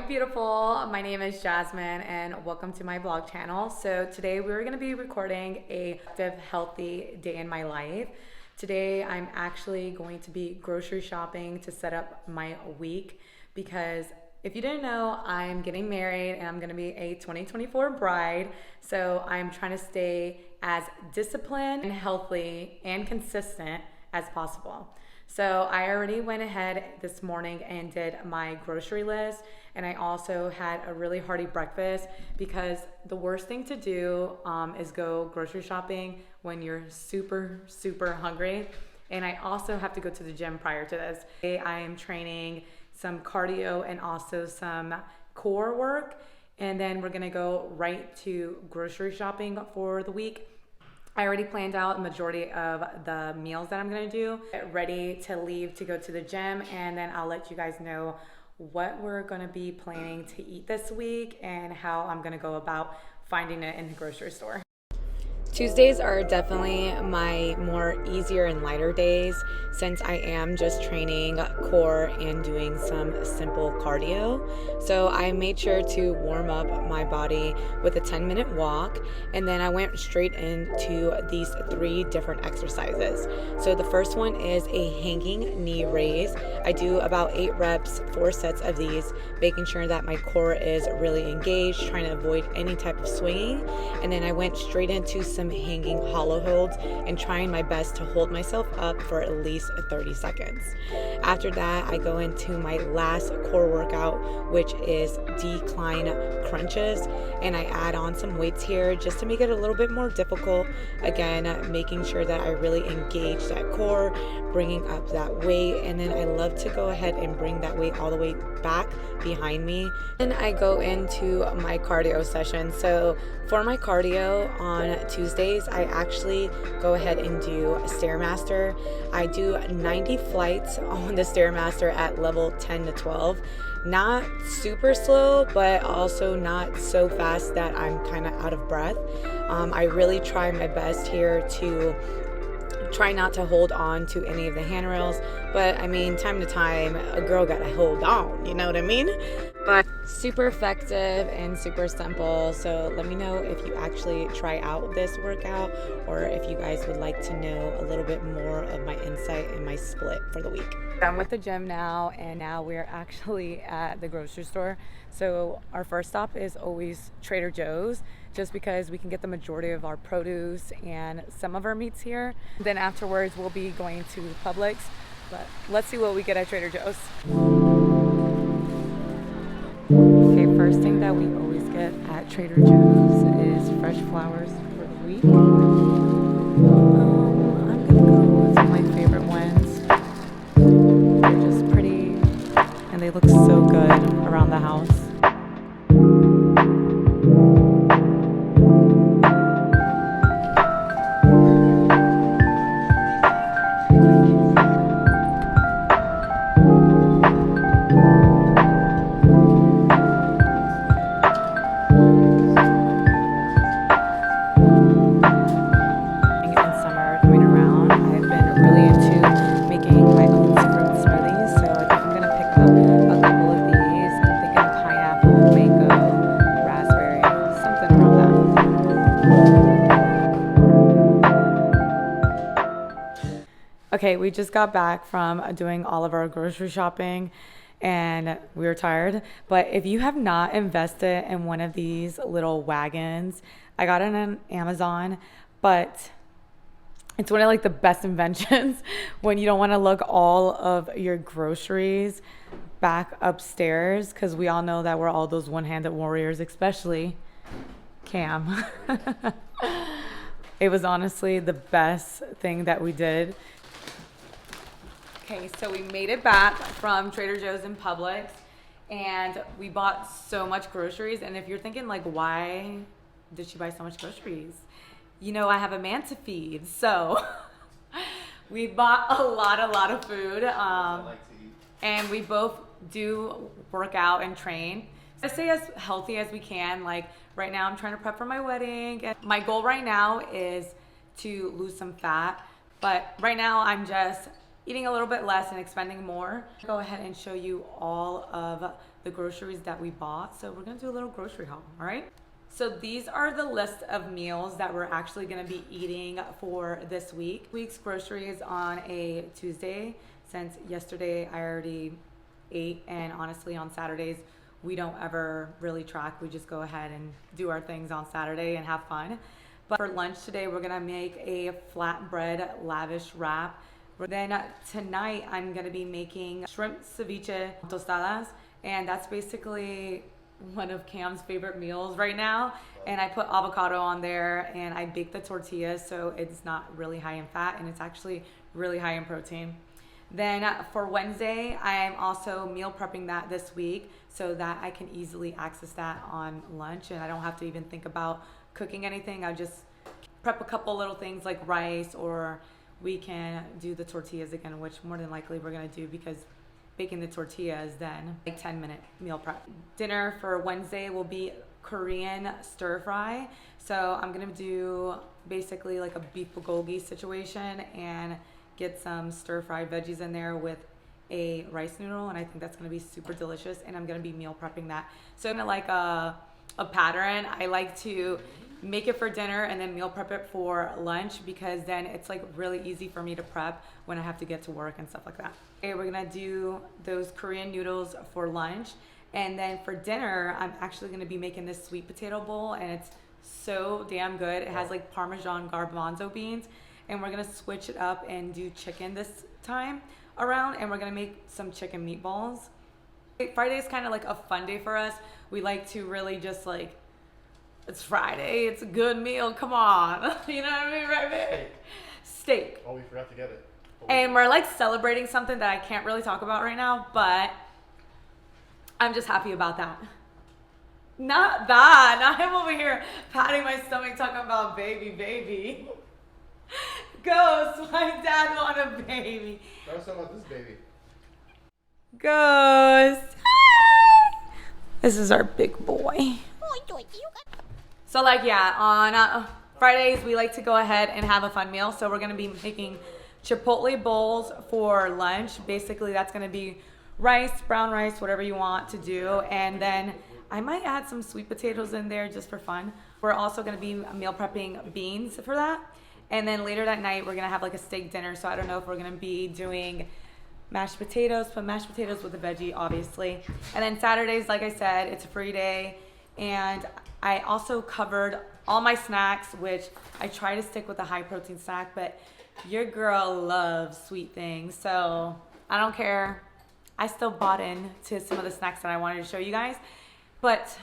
beautiful. My name is Jasmine and welcome to my vlog channel. So today we're going to be recording a active, healthy day in my life. Today I'm actually going to be grocery shopping to set up my week because if you didn't know, I'm getting married and I'm going to be a 2024 bride. So I'm trying to stay as disciplined and healthy and consistent as possible. So I already went ahead this morning and did my grocery list, and I also had a really hearty breakfast because the worst thing to do is go grocery shopping when you're super hungry. And I also have to go to the gym prior to this. I am training some cardio and also some core work, and then we're gonna go right to grocery shopping for the week. I already planned out the majority of the meals that I'm gonna do. Get ready to leave to go to the gym, and then I'll let you guys know what we're gonna be planning to eat this week and how I'm gonna go about finding it in the grocery store. Tuesdays are definitely my more easier and lighter days since I am just training core and doing some simple cardio. So I made sure to warm up my body with a 10-minute walk, and then I went straight into these 3 different exercises. So the first one is a hanging knee raise. I do about 8 reps, 4 sets of these, making sure that my core is really engaged, trying to avoid any type of swinging. And then I went straight into some hanging hollow holds and trying my best to hold myself up for at least 30 seconds. After that, I go into my last core workout, which is decline crunches, and I add on some weights here just to make it a little bit more difficult. Again, making sure that I really engage that core, bringing up that weight, and then I love to go ahead and bring that weight all the way back behind me. Then I go into my cardio session. So for my cardio on Tuesdays, I actually go ahead and do Stairmaster. I do 90 flights on the Stairmaster at level 10 to 12. Not super slow, but also not so fast that I'm kind of out of breath. I really try my best here to try not to hold on to any of the handrails, but I mean, time to time, a girl gotta hold on, you know what I mean? But super effective and super simple. So let me know if you actually try out this workout or if you guys would like to know a little bit more of my insight and my split for the week. I'm with the gym now, and now we're actually at the grocery store. So our first stop is always Trader Joe's, just because we can get the majority of our produce and some of our meats here. Then afterwards we'll be going to Publix, but let's see what we get at Trader Joe's. Okay, first thing that we always get at Trader Joe's is fresh flowers for the week. I'm gonna go with my favorite ones. They're just pretty and they look so good around the house. Okay, we just got back from doing all of our grocery shopping and we were tired. But if you have not invested in one of these little wagons, I got it on Amazon, but it's one of like the best inventions when you don't want to lug all of your groceries back upstairs, because we all know that we're all those one-handed warriors, especially Cam. It was honestly the best thing that we did. Okay, so we made it back from Trader Joe's and Publix, and we bought so much groceries. And if you're thinking like, why did she buy so much groceries? You know, I have a man to feed, so we bought a lot of food. And we both do work out and train. I stay as healthy as we can. Like right now, I'm trying to prep for my wedding, and my goal right now is to lose some fat. But right now, I'm just eating a little bit less and expending more. Go ahead and show you all of the groceries that we bought. So we're gonna do a little grocery haul, all right? So these are the list of meals that we're actually gonna be eating for this week. Week's groceries on a Tuesday, since yesterday I already ate, and honestly on Saturdays, we don't ever really track. We just go ahead and do our things on Saturday and have fun. But for lunch today, we're gonna make a flatbread lavish wrap. Then tonight, I'm gonna be making shrimp ceviche tostadas, and that's basically one of Cam's favorite meals right now. And I put avocado on there, and I bake the tortillas, so it's not really high in fat, and it's actually really high in protein. Then for Wednesday, I'm also meal prepping that this week so that I can easily access that on lunch, and I don't have to even think about cooking anything. I just prep a couple little things like rice, or we can do the tortillas again, which more than likely we're gonna do because baking the tortillas then like 10-minute meal prep. Dinner for Wednesday will be Korean stir fry. So I'm gonna do basically like a beef bulgogi situation and get some stir fry veggies in there with a rice noodle, and I think that's gonna be super delicious, and I'm gonna be meal prepping that. So I'm gonna like a pattern. I like to make it for dinner and then meal prep it for lunch, because then it's like really easy for me to prep when I have to get to work and stuff like that. Okay, we're gonna do those Korean noodles for lunch, and then for dinner I'm actually gonna be making this sweet potato bowl, and it's so damn good. It has like Parmesan garbanzo beans, and we're gonna switch it up and do chicken this time around, and we're gonna make some chicken meatballs. Friday is kind of like a fun day for us. We like to really just like, it's Friday, it's a good meal, come on. You know what I mean, right, babe? Steak. Oh, we forgot to get it. And we're like celebrating something that I can't really talk about right now, but I'm just happy about that. Not that, not him over here patting my stomach talking about baby. Ghost, my dad want a baby. I was talking about this baby. Ghost. Hi. This is our big boy. So like, yeah, on Fridays, we like to go ahead and have a fun meal. So we're gonna be making Chipotle bowls for lunch. Basically, that's gonna be rice, brown rice, whatever you want to do. And then I might add some sweet potatoes in there just for fun. We're also gonna be meal prepping beans for that. And then later that night, we're gonna have like a steak dinner. So I don't know if we're gonna be doing mashed potatoes, but mashed potatoes with a veggie, obviously. And then Saturdays, like I said, it's a free day. And I also covered all my snacks, which I try to stick with a high protein snack, but your girl loves sweet things. So I don't care. I still bought into some of the snacks that I wanted to show you guys. But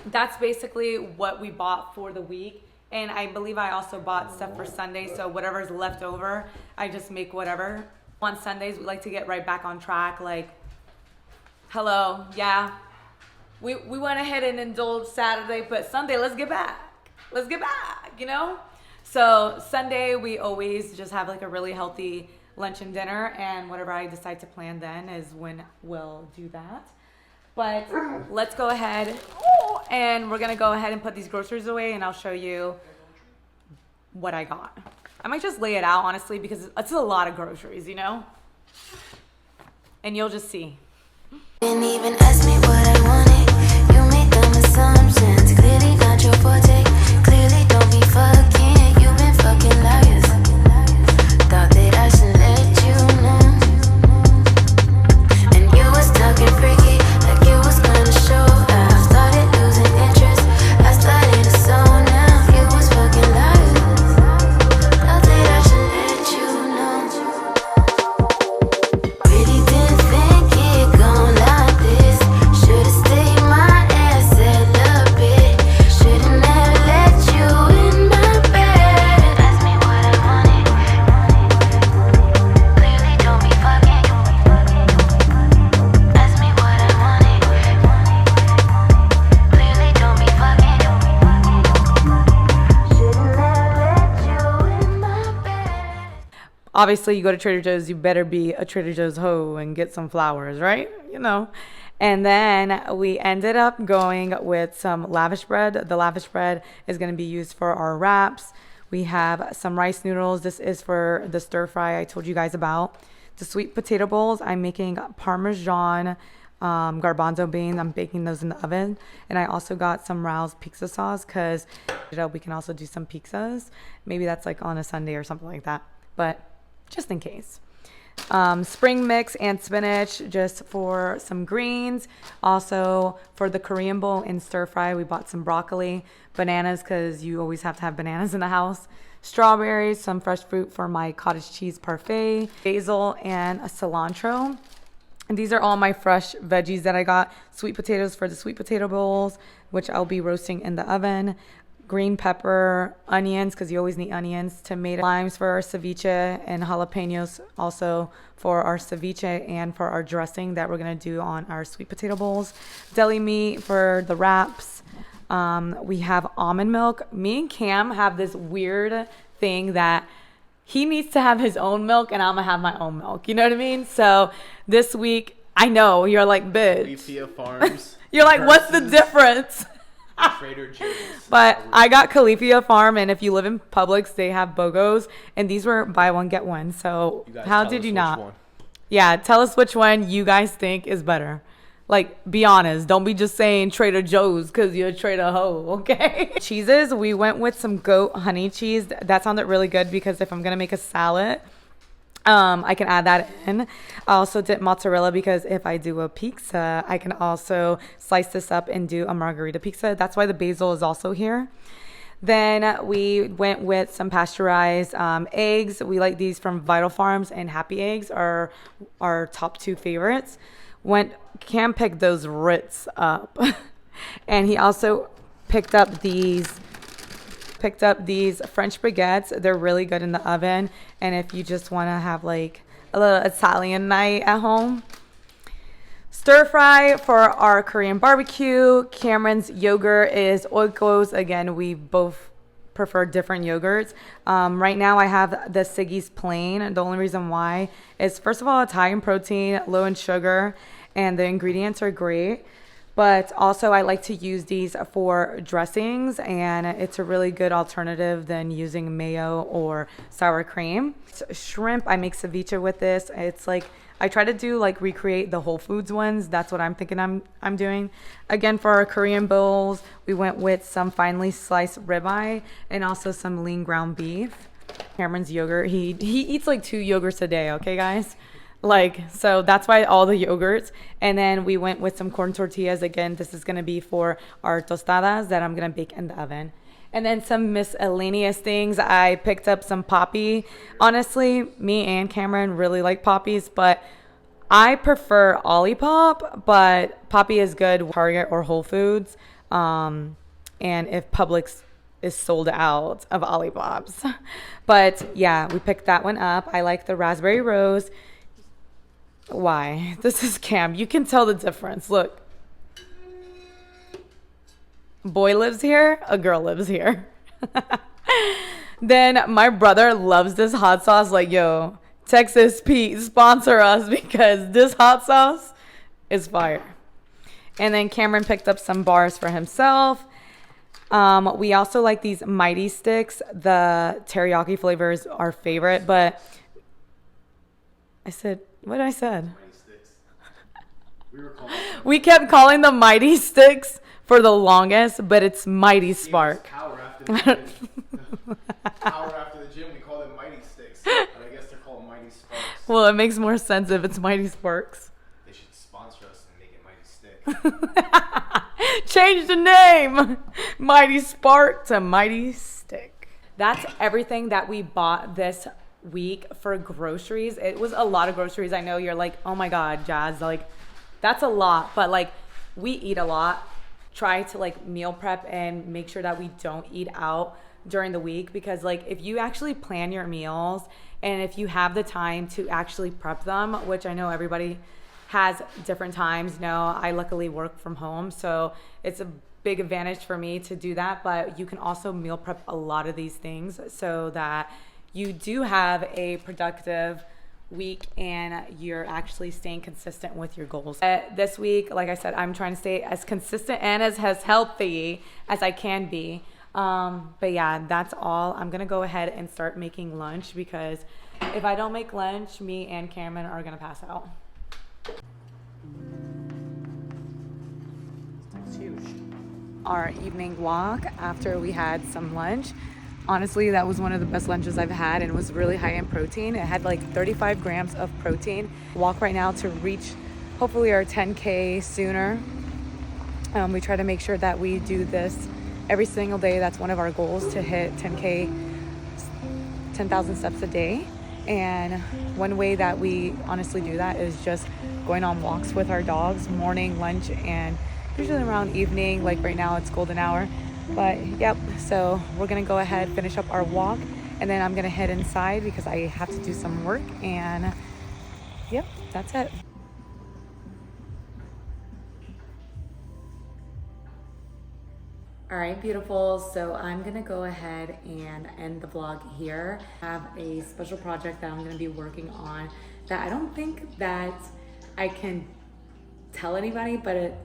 that's basically what we bought for the week. And I believe I also bought stuff for Sunday, so whatever's left over, I just make whatever. On Sundays, we like to get right back on track, like, hello, yeah. We went ahead and indulged Saturday, but Sunday, let's get back. Let's get back, you know? So Sunday, we always just have like a really healthy lunch and dinner, and whatever I decide to plan then is when we'll do that. But let's go ahead, and we're gonna go ahead and put these groceries away, and I'll show you what I got. I might just lay it out, honestly, because it's a lot of groceries, you know? And you'll just see. Didn't even ask me what I wanted. You made them assumptions. Clearly not your forte. Clearly don't be fucking. You've been fucking liars. Thought that I should let you know. And you was talking freaky, like you was gonna show. I started losing interest. I started to zone out. You was fucking liars. Thought that I should let you know. Really didn't think it gon' like this. Should've stayed my ass celibate. Should've never let you in my bed. Ask me what I wanted. Clearly don't be fucking. Ask me what I wanted. Clearly don't be fucking. Should've never let you in my bed. Obviously, you go to Trader Joe's, you better be a Trader Joe's hoe and get some flowers, right? You know. And then we ended up going with some lavish bread. The lavish bread is going to be used for our wraps. We have some rice noodles. This is for the stir fry I told you guys about. The sweet potato bowls, I'm making Parmesan garbanzo beans. I'm baking those in the oven. And I also got some Rao's pizza sauce because we can also do some pizzas. Maybe that's like on a Sunday or something like that. But just in case. Spring mix and spinach just for some greens. Also for the Korean bowl and stir fry, we bought some broccoli, bananas because you always have to have bananas in the house, strawberries, some fresh fruit for my cottage cheese parfait, basil, and a cilantro. And these are all my fresh veggies that I got. Sweet potatoes for the sweet potato bowls, which I'll be roasting in the oven. Green pepper, onions, because you always need onions, tomato, limes for our ceviche, and jalapenos also for our ceviche and for our dressing that we're going to do on our sweet potato bowls. Deli meat for the wraps. We have almond milk. Me and Cam have this weird thing that he needs to have his own milk and I'm going to have my own milk. You know what I mean? So this week, I know, you're like, bitch. Califia Farms. You're like, what's the difference? Trader Joe's. But I got Califia Farm, and if you live in Publix, they have BOGOs, and these were buy one get one. So how did you not? One. Yeah, tell us which one you guys think is better. Like, be honest. Don't be just saying Trader Joe's because you're a Trader Ho, okay? Cheeses, we went with some goat honey cheese. That sounded really good because if I'm gonna make a salad, I can add that in. I also did mozzarella because if I do a pizza, I can also slice this up and do a margarita pizza. That's why the basil is also here. Then we went with some pasteurized eggs. We like these from Vital Farms, and Happy Eggs are our top two favorites. Cam picked those Ritz up. And he also picked up these French baguettes. They're really good in the oven. And if you just want to have like a little Italian night at home. Stir fry for our Korean barbecue. Cameron's yogurt is Oikos. Again, we both prefer different yogurts. Right now I have the Siggy's plain. The only reason why is, first of all, it's high in protein, low in sugar, and the ingredients are great. But also I like to use these for dressings, and it's a really good alternative than using mayo or sour cream. Shrimp, I make ceviche with this. It's like, I try to do like recreate the Whole Foods ones. That's what I'm thinking I'm doing. Again, for our Korean bowls, we went with some finely sliced ribeye and also some lean ground beef. Cameron's yogurt, he eats like 2 yogurts a day, okay guys? Like, so that's why all the yogurts. And then we went with some corn tortillas. Again, this is going to be for our tostadas that I'm going to bake in the oven. And then some miscellaneous things. I picked up some Poppy. Honestly, me and Cameron really like Poppies, but I prefer Olipop, but Poppy is good Target or Whole Foods. And if Publix is sold out of Olipops. But yeah, we picked that one up. I like the raspberry rose. Why? This is Cam. You can tell the difference. Look. Boy lives here. A girl lives here. Then my brother loves this hot sauce. Like, yo, Texas Pete, sponsor us because this hot sauce is fire. And then Cameron picked up some bars for himself. We also like these Mighty Sticks. The teriyaki flavor is our favorite, but I said... What I said? Mighty Sticks. We kept calling them Mighty Sticks for the longest, but it's Mighty Spark. Power after the gym. Power after the gym, we call them Mighty Sticks. But I guess they're called Mighty Sparks. Well, it makes more sense if it's Mighty Sparks. They should sponsor us and make it Mighty Stick. Change the name. Mighty Spark to Mighty Stick. That's everything that we bought this week for groceries. It was a lot of groceries. I know you're like, oh my god, Jazz, like that's a lot, but like we eat a lot. Try to like meal prep and make sure that we don't eat out during the week, because like if you actually plan your meals and if you have the time to actually prep them, which I know everybody has different times. No, I luckily work from home, so it's a big advantage for me to do that, but you can also meal prep a lot of these things so that you do have a productive week and you're actually staying consistent with your goals. This week, like I said, I'm trying to stay as consistent and as healthy as I can be. But yeah, that's all. I'm gonna go ahead and start making lunch because if I don't make lunch, me and Cameron are gonna pass out. It's huge. Our evening walk after we had some lunch. Honestly, that was one of the best lunches I've had, and it was really high in protein. It had like 35 grams of protein. Walk right now to reach hopefully our 10K sooner. We try to make sure that we do this every single day. That's one of our goals, to hit 10K, 10,000 steps a day. And one way that we honestly do that is just going on walks with our dogs, morning, lunch, and usually around evening. Like right now it's golden hour. But yep, so we're gonna go ahead, finish up our walk, and then I'm gonna head inside because I have to do some work. And yep, that's it. All right, beautiful. So I'm gonna go ahead and end the vlog here. I have a special project that I'm gonna be working on that I don't think that I can tell anybody, but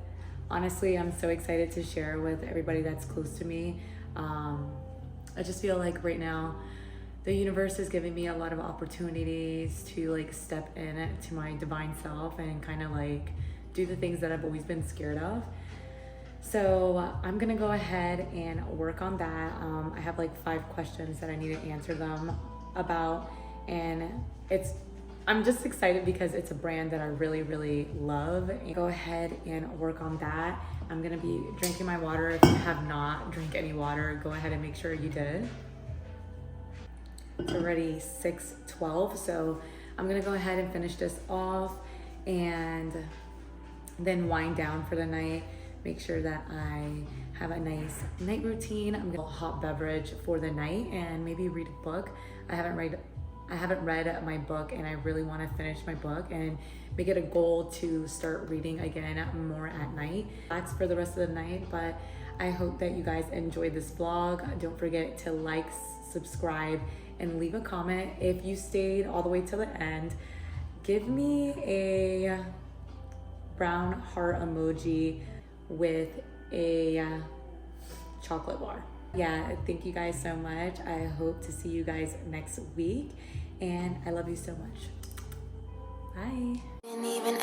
honestly, I'm so excited to share with everybody that's close to me. I just feel like right now, the universe is giving me a lot of opportunities to like step in to my divine self and kind of like do the things that I've always been scared of. So I'm gonna go ahead and work on that. I have like 5 questions that I need to answer them about, and I'm just excited because it's a brand that I really, really love. Go ahead and work on that. I'm gonna be drinking my water. If you have not drank any water, go ahead and make sure you did. It's already 6:12, so I'm gonna go ahead and finish this off and then wind down for the night. Make sure that I have a nice night routine. I'm gonna hot beverage for the night and maybe read a book. I haven't read my book, and I really want to finish my book and make it a goal to start reading again more at night. That's for the rest of the night, but I hope that you guys enjoyed this vlog. Don't forget to like, subscribe, and leave a comment. If you stayed all the way till the end, give me a brown heart emoji with a chocolate bar. Yeah, thank you guys so much. I hope to see you guys next week, and I love you so much. Bye. Didn't even